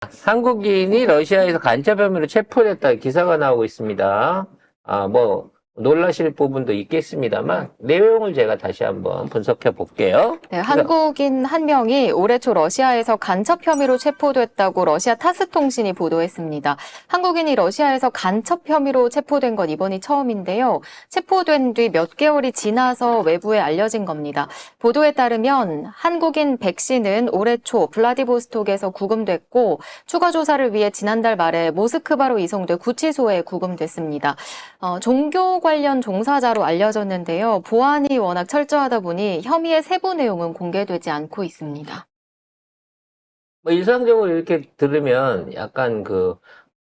한국인이 러시아에서 간첩 혐의로 체포됐다 기사가 나오고 있습니다. 놀라실 부분도 있겠습니다만 내용을 제가 다시 한번 분석해 볼게요. 네, 한국인 한 명이 올해 초 러시아에서 간첩 혐의로 체포됐다고 러시아 타스 통신이 보도했습니다. 한국인이 러시아에서 간첩 혐의로 체포된 건 이번이 처음인데요. 체포된 뒤 몇 개월이 지나서 외부에 알려진 겁니다. 보도에 따르면 한국인 백 씨는 올해 초 블라디보스톡에서 구금됐고 추가 조사를 위해 지난달 말에 모스크바로 이송돼 구치소에 구금됐습니다. 종교 관련 종사자로 알려졌는데요. 보안이 워낙 철저하다 보니 혐의의 세부 내용은 공개되지 않고 있습니다. 일상적으로 이렇게 들으면 약간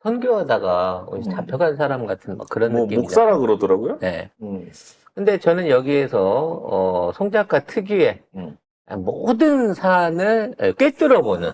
선교하다가 잡혀간 사람 같은 그런 느낌이죠. 목사라 그러더라고요. 네. 근데 저는 여기에서 송 작가 특유의 모든 사안을 꿰뚫어보는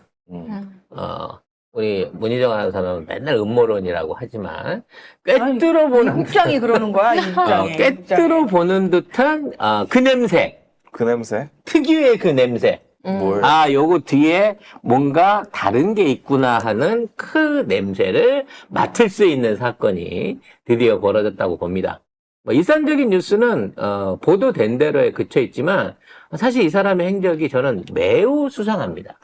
우리 문희정 아나운서는 맨날 음모론이라고 하지만 꿰뚫어보는 국장이 그러는 거야, 이 국장이. 꿰뚫어보는 듯한 그 냄새, 그 냄새? 특유의 그 냄새. 뭘? 요거 뒤에 뭔가 다른 게 있구나 하는 그 냄새를 맡을 수 있는 사건이 드디어 벌어졌다고 봅니다. 일상적인 뉴스는 보도된 대로에 그쳐 있지만 사실 이 사람의 행적이 저는 매우 수상합니다.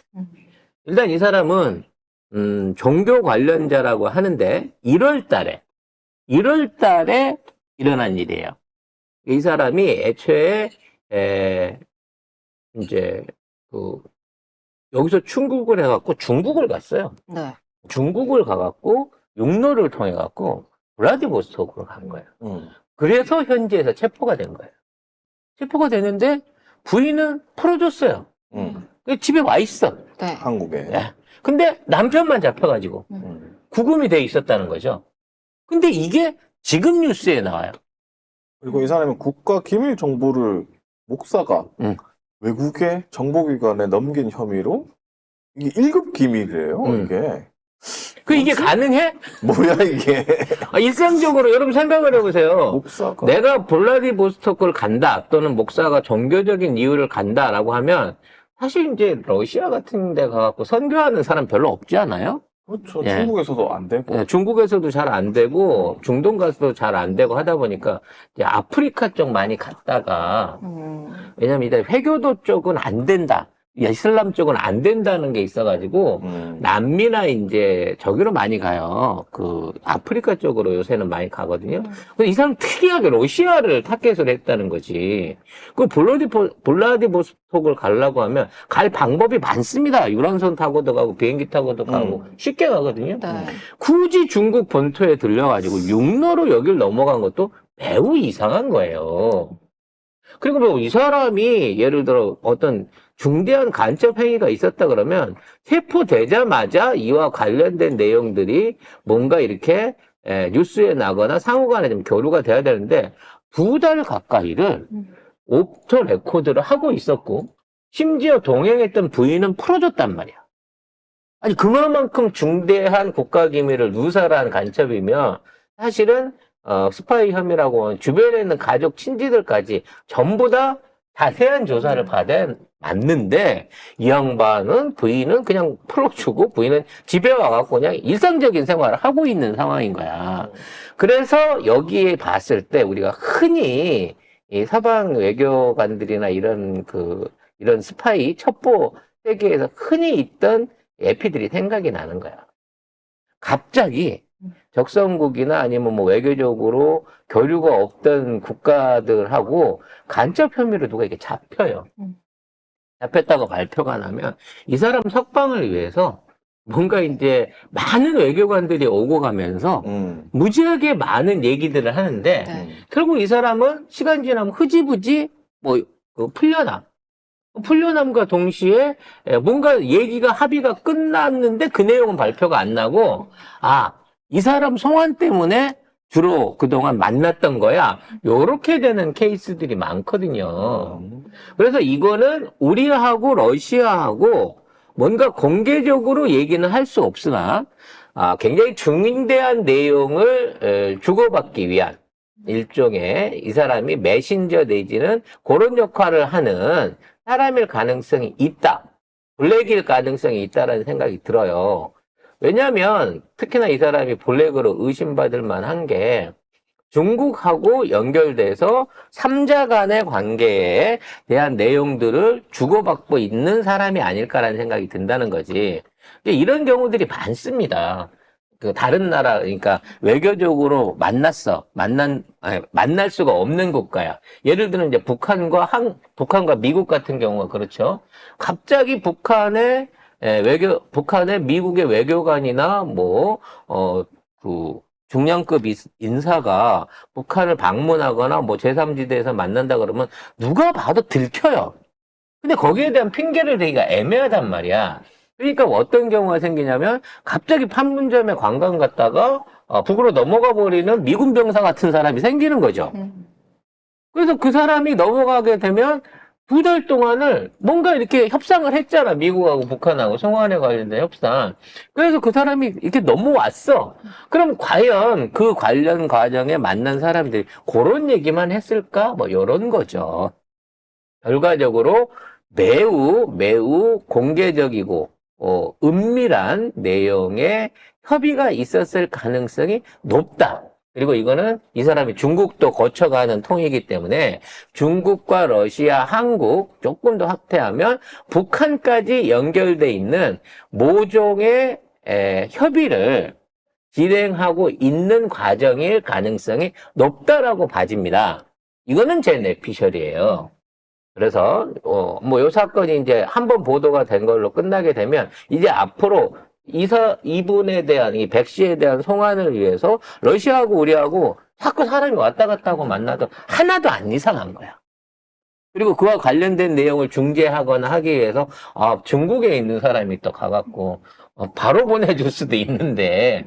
일단 이 사람은 종교 관련자라고 하는데 1월 달에 일어난 일이에요. 이 사람이 애초에 여기서 출국을 해갖고 중국을 갔어요. 네. 중국을 가갖고 육로를 통해갖고 블라디보스토크로 간 거예요. 그래서 현지에서 체포가 된 거예요. 체포가 되는데 부인은 풀어줬어요. 집에 와 있어. 네. 한국에. 네. 근데 남편만 잡혀가지고 구금이 돼 있었다는 거죠. 근데 이게 지금 뉴스에 나와요. 그리고 이 사람은 국가 기밀 정보를 목사가 외국의 정보기관에 넘긴 혐의로 이게 1급 기밀이에요, 이게. 이게 가능해? 뭐야, 이게. 일상적으로 여러분 생각을 해보세요. 목사가. 내가 블라디보스토크를 간다 또는 목사가 종교적인 이유를 간다라고 하면 사실 이제 러시아 같은 데 가갖고 선교하는 사람 별로 없지 않아요? 그렇죠. 예. 중국에서도 안 되고. 네, 중국에서도 잘 안 되고 중동 가서도 잘 안 되고 하다 보니까 이제 아프리카 쪽 많이 갔다가 왜냐면 이제 회교도 쪽은 안 된다. 이슬람 쪽은 안 된다는 게 있어가지고 남미나 이제 저기로 많이 가요. 아프리카 쪽으로 요새는 많이 가거든요. 근데 이 사람 특이하게 러시아를 타겟으로 했다는 거지. 블라디보스톡을 가려고 하면 갈 방법이 많습니다. 유람선 타고도 가고 비행기 타고도 가고 쉽게 가거든요. 네. 굳이 중국 본토에 들려가지고 육로로 여길 넘어간 것도 매우 이상한 거예요. 그리고 이 사람이 예를 들어 어떤 중대한 간첩 행위가 있었다 그러면 체포되자마자 이와 관련된 내용들이 뭔가 이렇게 뉴스에 나거나 상호간에 좀 교류가 돼야 되는데 2달 가까이를 오토 레코드를 하고 있었고 심지어 동행했던 부인은 풀어줬단 말이야. 아니 그만큼 중대한 국가기밀을 누설한 간첩이면 사실은 스파이 혐의라고 하면 주변에 있는 가족, 친지들까지 전부 다 자세한 조사를 받아 맞는데 이 양반은 부인은 그냥 풀어주고 부인은 집에 와갖고 그냥 일상적인 생활을 하고 있는 상황인 거야. 그래서 여기에 봤을 때 우리가 흔히 이 서방 외교관들이나 이런 스파이 첩보 세계에서 흔히 있던 에피들이 생각이 나는 거야. 갑자기 적성국이나 아니면 외교적으로 교류가 없던 국가들하고 간첩 혐의로 누가 이렇게 잡혀요. 잡혔다고 발표가 나면 이 사람 석방을 위해서 뭔가 이제 많은 외교관들이 오고 가면서 무지하게 많은 얘기들을 하는데 결국 이 사람은 시간 지나면 흐지부지 풀려남과 동시에 뭔가 얘기가 합의가 끝났는데 그 내용은 발표가 안 나고 이 사람 송환 때문에 주로 그동안 만났던 거야. 요렇게 되는 케이스들이 많거든요. 그래서 이거는 우리하고 러시아하고 뭔가 공개적으로 얘기는 할 수 없으나 굉장히 중대한 내용을 주고받기 위한 일종의 이 사람이 메신저 내지는 그런 역할을 하는 사람일 가능성이 있다. 블랙일 가능성이 있다라는 생각이 들어요. 왜냐하면 특히나 이 사람이 블랙으로 의심받을 만한 게 중국하고 연결돼서 3자 간의 관계에 대한 내용들을 주고받고 있는 사람이 아닐까라는 생각이 든다는 거지. 이런 경우들이 많습니다. 그 다른 나라, 그러니까 외교적으로 만날 수가 없는 국가야. 예를 들면 이제 북한과 미국 같은 경우가 그렇죠. 갑자기 북한의 미국의 외교관이나 중량급 인사가 북한을 방문하거나 제3지대에서 만난다 그러면 누가 봐도 들켜요. 근데 거기에 대한 핑계를 대기가 애매하단 말이야. 그러니까 어떤 경우가 생기냐면 갑자기 판문점에 관광 갔다가 북으로 넘어가 버리는 미군 병사 같은 사람이 생기는 거죠. 그래서 그 사람이 넘어가게 되면 2달 동안을 뭔가 이렇게 협상을 했잖아. 미국하고 북한하고 송환에 관련된 협상. 그래서 그 사람이 이렇게 넘어왔어. 그럼 과연 그 관련 과정에 만난 사람들이 그런 얘기만 했을까? 이런 거죠. 결과적으로 매우 공개적이고 은밀한 내용의 협의가 있었을 가능성이 높다. 그리고 이거는 이 사람이 중국도 거쳐가는 통이기 때문에 중국과 러시아, 한국 조금 더 확대하면 북한까지 연결돼 있는 모종의 협의를 진행하고 있는 과정일 가능성이 높다라고 봐집니다. 이거는 제 내피셜이에요. 그래서 요 사건이 이제 한번 보도가 된 걸로 끝나게 되면 이제 앞으로 이분에 대한 이 백 씨에 대한 송환을 위해서 러시아하고 우리하고 자꾸 사람이 왔다 갔다 하고 만나도 하나도 안 이상한 거야. 그리고 그와 관련된 내용을 중재하거나 하기 위해서 중국에 있는 사람이 또 가갖고 바로 보내줄 수도 있는데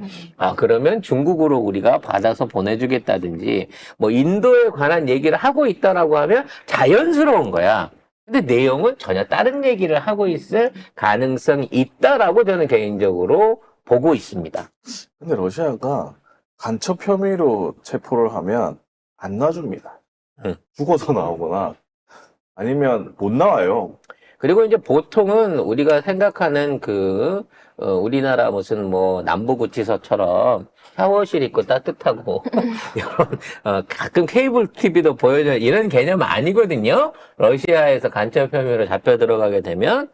그러면 중국으로 우리가 받아서 보내주겠다든지 인도에 관한 얘기를 하고 있다라고 하면 자연스러운 거야. 근데 내용은 전혀 다른 얘기를 하고 있을 가능성이 있다라고 저는 개인적으로 보고 있습니다. 근데 러시아가 간첩 혐의로 체포를 하면 안 놔줍니다. 죽어서 나오거나 아니면 못 나와요. 그리고 이제 보통은 우리가 생각하는 우리나라 무슨 남부구치소처럼 샤워실 있고 따뜻하고 이런 가끔 케이블 TV도 보여줘 이런 개념 아니거든요. 러시아에서 간첩 혐의로 잡혀 들어가게 되면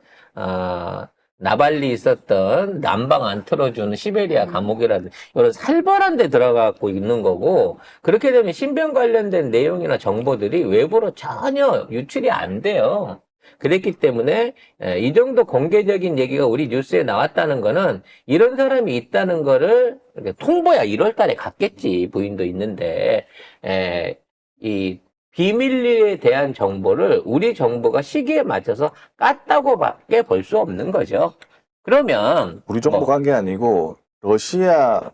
나발리 있었던 난방 안 틀어주는 시베리아 감옥이라든지 이런 살벌한 데 들어가고 있는 거고, 그렇게 되면 신병 관련된 내용이나 정보들이 외부로 전혀 유출이 안 돼요. 그랬기 때문에 이 정도 공개적인 얘기가 우리 뉴스에 나왔다는 거는 이런 사람이 있다는 거를 통보야 1월 달에 갔겠지. 부인도 있는데 이 비밀리에 대한 정보를 우리 정부가 시기에 맞춰서 깠다고밖에 볼 수 없는 거죠. 그러면 우리 정부 간 게 아니고 러시아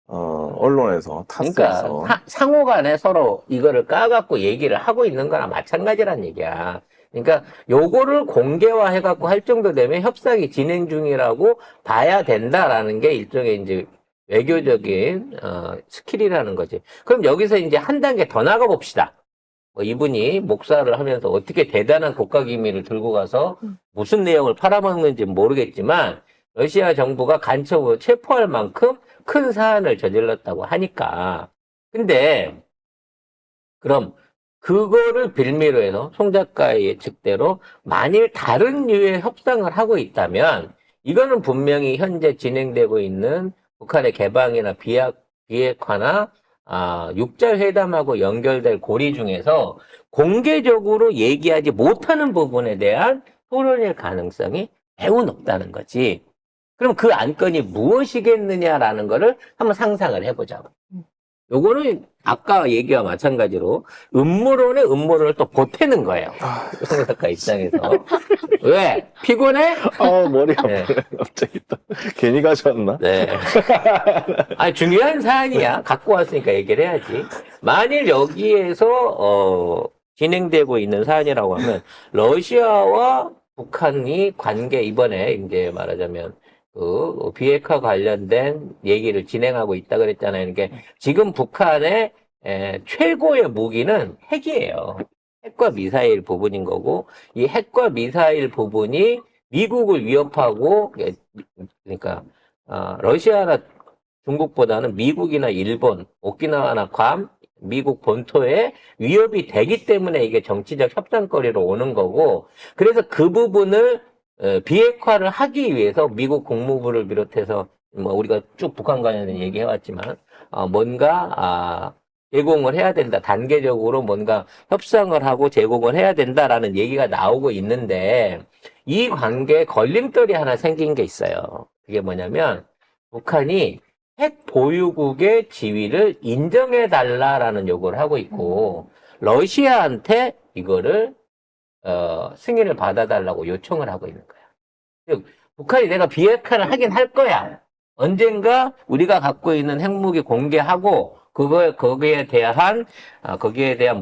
언론에서 탔어서 그러니까 상호 간에 서로 이거를 까갖고 얘기를 하고 있는 거나 마찬가지란 얘기야. 그러니까 요거를 공개화해갖고 할 정도 되면 협상이 진행 중이라고 봐야 된다라는 게 일종의 이제 외교적인 스킬이라는 거지. 그럼 여기서 이제 한 단계 더 나가 봅시다. 이분이 목사를 하면서 어떻게 대단한 국가기밀을 들고 가서 무슨 내용을 팔아먹는지 모르겠지만 러시아 정부가 간첩으로 체포할 만큼 큰 사안을 저질렀다고 하니까. 근데 그럼 그거를 빌미로 해서 송 작가의 예측대로 만일 다른 류의 협상을 하고 있다면 이거는 분명히 현재 진행되고 있는 북한의 개방이나 비핵화나 육자회담하고 연결될 고리 중에서 공개적으로 얘기하지 못하는 부분에 대한 토론일 가능성이 매우 높다는 거지. 그럼 그 안건이 무엇이겠느냐라는 거를 한번 상상을 해보자고. 요거는 아까 얘기와 마찬가지로 음모론의 음모론을 또 보태는 거예요. 송 작가 입장에서. 왜? 피곤해? 머리가 네. 아프네. 갑자기 또 괜히 가져왔나? 네. 중요한 사안이야. 갖고 왔으니까 얘기를 해야지. 만일 여기에서 진행되고 있는 사안이라고 하면 러시아와 북한이 관계 이번에 이제 말하자면 비핵화 관련된 얘기를 진행하고 있다 그랬잖아요. 이게 지금 북한의 최고의 무기는 핵이에요. 핵과 미사일 부분인 거고, 이 핵과 미사일 부분이 미국을 위협하고, 그러니까 러시아나 중국보다는 미국이나 일본, 오키나와나 괌, 미국 본토에 위협이 되기 때문에 이게 정치적 협상거리로 오는 거고, 그래서 그 부분을 비핵화를 하기 위해서 미국 국무부를 비롯해서 뭐 우리가 쭉 북한 관련된 얘기해왔지만 뭔가 제공을 해야 된다. 단계적으로 뭔가 협상을 하고 제공을 해야 된다라는 얘기가 나오고 있는데 이 관계에 걸림돌이 하나 생긴 게 있어요. 그게 뭐냐면 북한이 핵 보유국의 지위를 인정해 달라라는 요구를 하고 있고 러시아한테 이거를 승인을 받아달라고 요청을 하고 있는 거야. 즉 북한이 내가 비핵화를 하긴 할 거야. 언젠가 우리가 갖고 있는 핵무기 공개하고 거기에 대한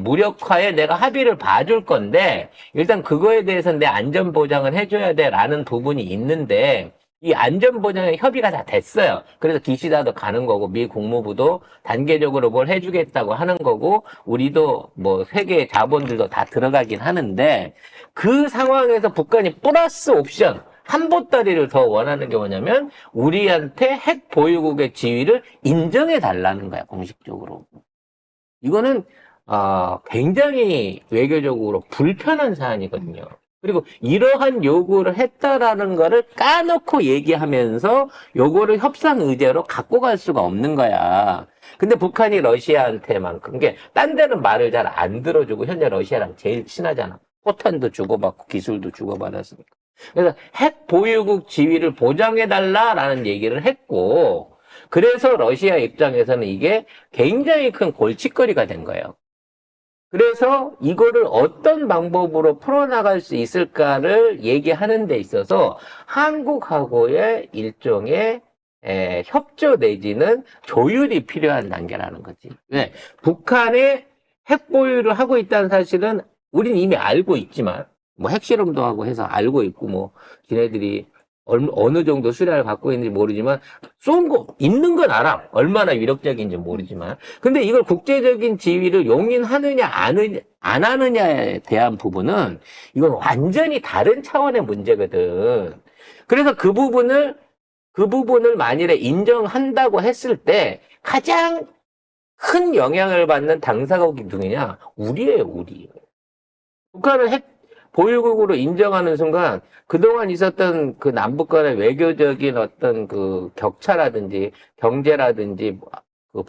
무력화에 내가 합의를 봐줄 건데 일단 그거에 대해서는 내 안전 보장을 해줘야 돼라는 부분이 있는데 이 안전 보장의 협의가 다 됐어요. 그래서 기시다도 가는 거고 미 국무부도 단계적으로 뭘 해주겠다고 하는 거고 우리도 뭐 세계 자본들도 다 들어가긴 하는데 그 상황에서 북한이 플러스 옵션 한 보따리를 더 원하는 게 뭐냐면 우리한테 핵 보유국의 지위를 인정해 달라는 거야, 공식적으로. 이거는 굉장히 외교적으로 불편한 사안이거든요. 그리고 이러한 요구를 했다라는 거를 까놓고 얘기하면서 요거를 협상 의제로 갖고 갈 수가 없는 거야. 근데 북한이 러시아한테만큼 딴 데는 말을 잘 안 들어주고 현재 러시아랑 제일 친하잖아. 포탄도 주고받고 기술도 주고받았으니까. 그래서 핵 보유국 지위를 보장해달라라는 얘기를 했고, 그래서 러시아 입장에서는 이게 굉장히 큰 골칫거리가 된 거예요. 그래서 이거를 어떤 방법으로 풀어나갈 수 있을까를 얘기하는 데 있어서 한국하고의 일종의 협조 내지는 조율이 필요한 단계라는 거지. 네, 북한의 핵 보유를 하고 있다는 사실은 우린 이미 알고 있지만 뭐 핵실험도 하고 해서 알고 있고 뭐 지네들이 어느 정도 수량을 갖고 있는지 모르지만 쏜 거 있는 건 알아. 얼마나 위력적인지 모르지만. 근데 이걸 국제적인 지위를 용인하느냐 안 하느냐에 대한 부분은 이건 완전히 다른 차원의 문제거든. 그래서 그 부분을 만일에 인정한다고 했을 때 가장 큰 영향을 받는 당사국이 누구냐? 우리예요, 우리. 북한을 핵 보유국으로 인정하는 순간 그동안 있었던 그 남북 간의 외교적인 어떤 그 격차라든지 경제라든지 그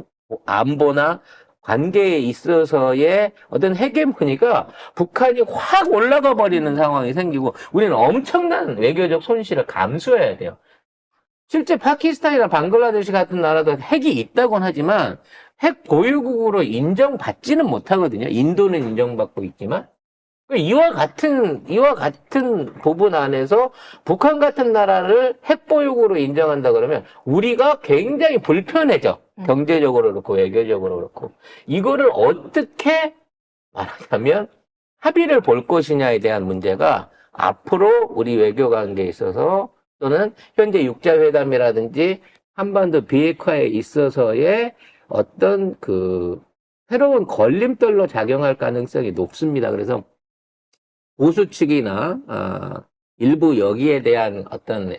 안보나 관계에 있어서의 어떤 헤게모니가 북한이 확 올라가 버리는 상황이 생기고 우리는 엄청난 외교적 손실을 감수해야 돼요. 실제 파키스탄이나 방글라데시 같은 나라도 핵이 있다고는 하지만 핵 보유국으로 인정받지는 못하거든요. 인도는 인정받고 있지만. 이와 같은 부분 안에서 북한 같은 나라를 핵보유국으로 인정한다 그러면 우리가 굉장히 불편해져. 경제적으로 그렇고 외교적으로 그렇고. 이거를 어떻게 말하자면 합의를 볼 것이냐에 대한 문제가 앞으로 우리 외교 관계에 있어서 또는 현재 육자회담이라든지 한반도 비핵화에 있어서의 어떤 그 새로운 걸림돌로 작용할 가능성이 높습니다. 그래서 보수 측이나 일부 여기에 대한 어떤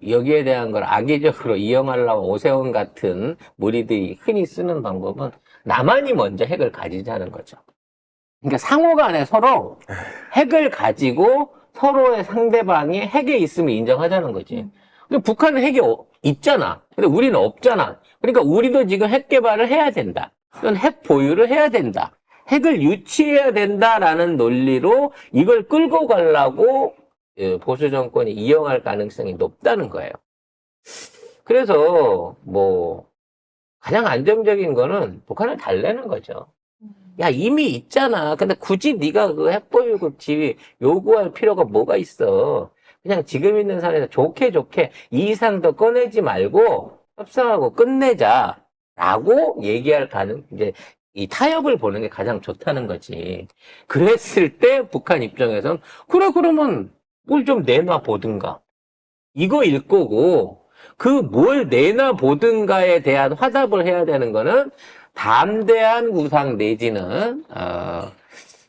여기에 대한 걸 악의적으로 이용하려고 오세훈 같은 무리들이 흔히 쓰는 방법은 나만이 먼저 핵을 가지자는 거죠. 그러니까 상호간에 서로 핵을 가지고 서로의 상대방이 핵에 있으면 인정하자는 거지. 근데 북한은 핵이 있잖아. 근데 우리는 없잖아. 그러니까 우리도 지금 핵 개발을 해야 된다. 또는 핵 보유를 해야 된다. 핵을 유치해야 된다라는 논리로 이걸 끌고 가려고 보수 정권이 이용할 가능성이 높다는 거예요. 그래서 뭐 가장 안정적인 거는 북한을 달래는 거죠. 야, 이미 있잖아. 근데 굳이 네가 그 핵보유국 지위 요구할 필요가 뭐가 있어. 그냥 지금 있는 상황에서 좋게 이 이상 더 꺼내지 말고 협상하고 끝내자라고 얘기할 이제 이 타협을 보는 게 가장 좋다는 거지. 그랬을 때 북한 입장에서는 그래 그러면 뭘 좀 내놔 보든가. 이거일 거고 그 뭘 내놔 보든가에 대한 화답을 해야 되는 거는 담대한 구상 내지는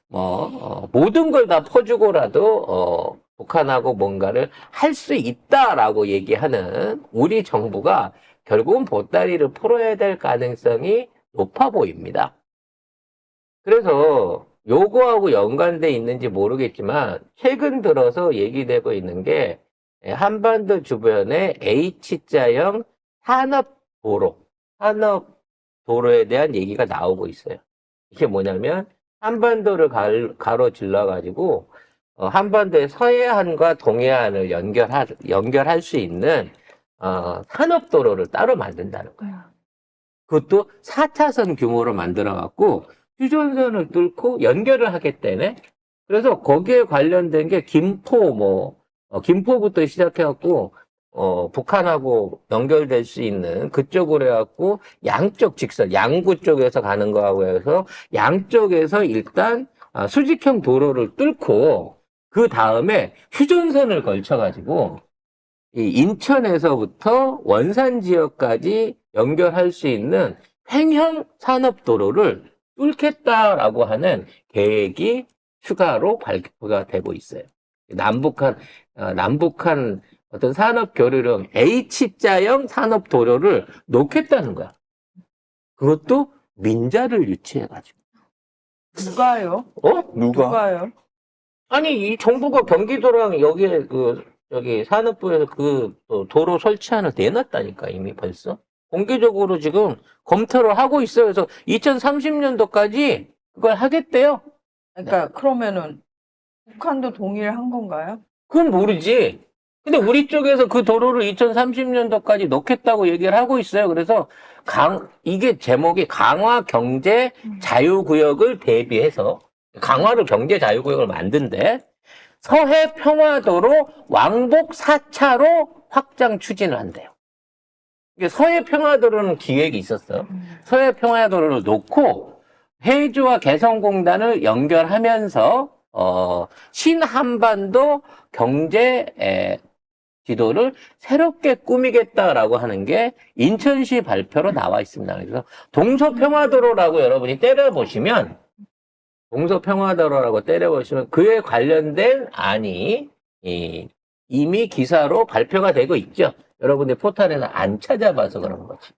모든 걸 다 퍼주고라도 북한하고 뭔가를 할 수 있다라고 얘기하는 우리 정부가 결국은 보따리를 풀어야 될 가능성이 높아 보입니다. 그래서 요거하고 연관돼 있는지 모르겠지만 최근 들어서 얘기되고 있는 게 한반도 주변에 H자형 산업도로에 대한 얘기가 나오고 있어요. 이게 뭐냐면 한반도를 가로질러 가지고 한반도의 서해안과 동해안을 연결할 수 있는 산업도로를 따로 만든다는 거예요. 그것도 4차선 규모로 만들어 갖고 휴전선을 뚫고 연결을 하겠다네. 그래서 거기에 관련된 게 김포부터 시작해 갖고 북한하고 연결될 수 있는 그쪽으로 해갖고 양쪽 직선, 양구 쪽에서 가는 거하고 해서 양쪽에서 일단 수직형 도로를 뚫고 그 다음에 휴전선을 걸쳐가지고 이 인천에서부터 원산 지역까지 연결할 수 있는 횡형 산업도로를 뚫겠다라고 하는 계획이 추가로 발표가 되고 있어요. 남북한 어떤 산업교류령 H자형 산업도로를 놓겠다는 거야. 그것도 민자를 유치해가지고. 누가요? 누가? 누가요? 아니, 이 정부가 경기도랑 여기에 여기 산업부에서 도로 설치안을 내놨다니까, 이미 벌써. 공개적으로 지금 검토를 하고 있어요. 그래서 2030년도까지 그걸 하겠대요. 그러니까 그러면은 북한도 동의를 한 건가요? 그건 모르지. 근데 우리 쪽에서 그 도로를 2030년도까지 넣겠다고 얘기를 하고 있어요. 그래서 이게 제목이 강화 경제 자유구역을 대비해서 강화로 경제 자유구역을 만든대. 서해 평화도로 왕복 4차로 확장 추진을 한대요. 이게 서해 평화도로는 기획이 있었어. 서해 평화도로를 놓고 해주와 개성공단을 연결하면서 신한반도 경제 지도를 새롭게 꾸미겠다라고 하는 게 인천시 발표로 나와 있습니다. 그래서 동서평화도로라고 여러분이 때려보시면 그에 관련된 안이 이미 기사로 발표가 되고 있죠. 여러분들 포털에는 안 찾아봐서 그런 거지.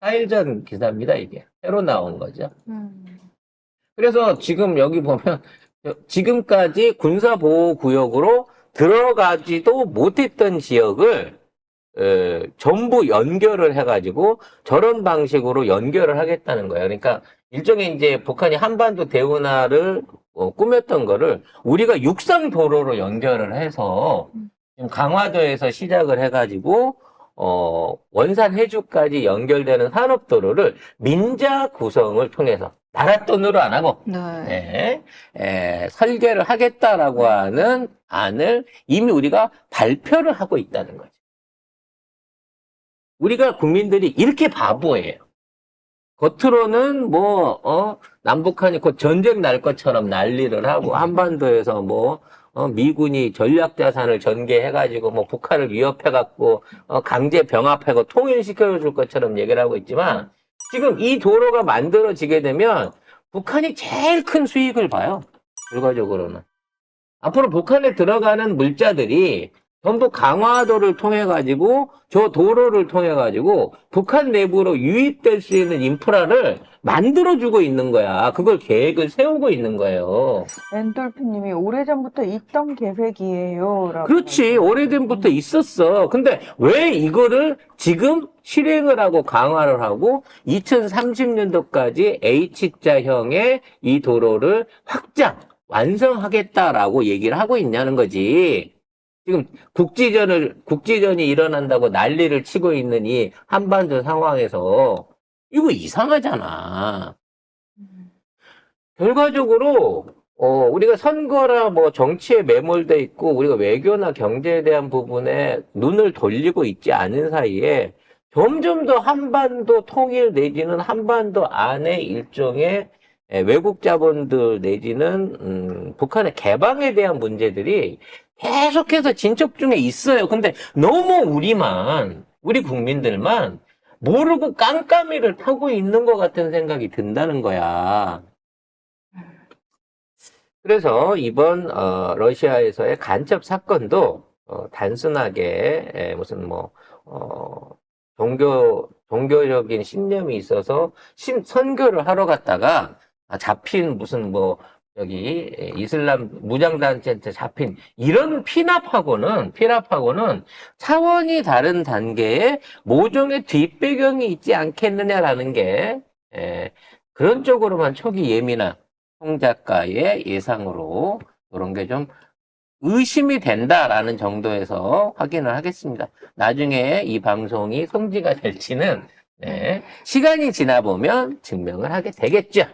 4일 전 기사입니다, 이게. 새로 나온 거죠. 그래서 지금 여기 보면 지금까지 군사보호구역으로 들어가지도 못했던 지역을 전부 연결을 해가지고 저런 방식으로 연결을 하겠다는 거예요. 그러니까 일종의 이제 북한이 한반도 대운하를 꾸몄던 거를 우리가 육상도로로 연결을 해서 지금 강화도에서 시작을 해가지고 원산 해주까지 연결되는 산업도로를 민자 구성을 통해서 나라 돈으로 안 하고 설계를 하겠다라고 하는 안을 이미 우리가 발표를 하고 있다는 거죠. 우리가 국민들이 이렇게 바보예요. 겉으로는 남북한이 곧 전쟁 날 것처럼 난리를 하고 한반도에서 미군이 전략자산을 전개해가지고 북한을 위협해갖고 강제 병합하고 통일시켜줄 것처럼 얘기를 하고 있지만 지금 이 도로가 만들어지게 되면 북한이 제일 큰 수익을 봐요. 결과적으로는. 앞으로 북한에 들어가는 물자들이 전부 강화도를 통해가지고 저 도로를 통해가지고 북한 내부로 유입될 수 있는 인프라를 만들어주고 있는 거야. 그걸 계획을 세우고 있는 거예요. 엔돌피님이 오래전부터 있던 계획이에요. 라고. 그렇지. 오래전부터 있었어. 근데 왜 이거를 지금 실행을 하고 강화를 하고 2030년도까지 H자형의 이 도로를 완성하겠다라고 얘기를 하고 있냐는 거지. 지금 국지전이 일어난다고 난리를 치고 있는 이 한반도 상황에서 이거 이상하잖아. 결과적으로 우리가 선거라 정치에 매몰돼 있고 우리가 외교나 경제에 대한 부분에 눈을 돌리고 있지 않은 사이에 점점 더 한반도 통일 내지는 한반도 안에 일종의 외국 자본들 내지는 북한의 개방에 대한 문제들이 계속해서 진척 중에 있어요. 근데 너무 우리 국민들만 모르고 깜깜이를 타고 있는 것 같은 생각이 든다는 거야. 그래서 이번 러시아에서의 간첩 사건도 단순하게 무슨 뭐 종교적인 신념이 있어서 선교를 하러 갔다가 잡힌 무슨 뭐 여기 이슬람 무장단체한테 잡힌 이런 피납하고는 차원이 다른 단계의 모종의 뒷배경이 있지 않겠느냐라는 게 그런 쪽으로만 촉이 예민한 송 작가의 예상으로 그런 게 좀 의심이 된다라는 정도에서 확인을 하겠습니다. 나중에 이 방송이 송지가 될지는 시간이 지나 보면 증명을 하게 되겠죠.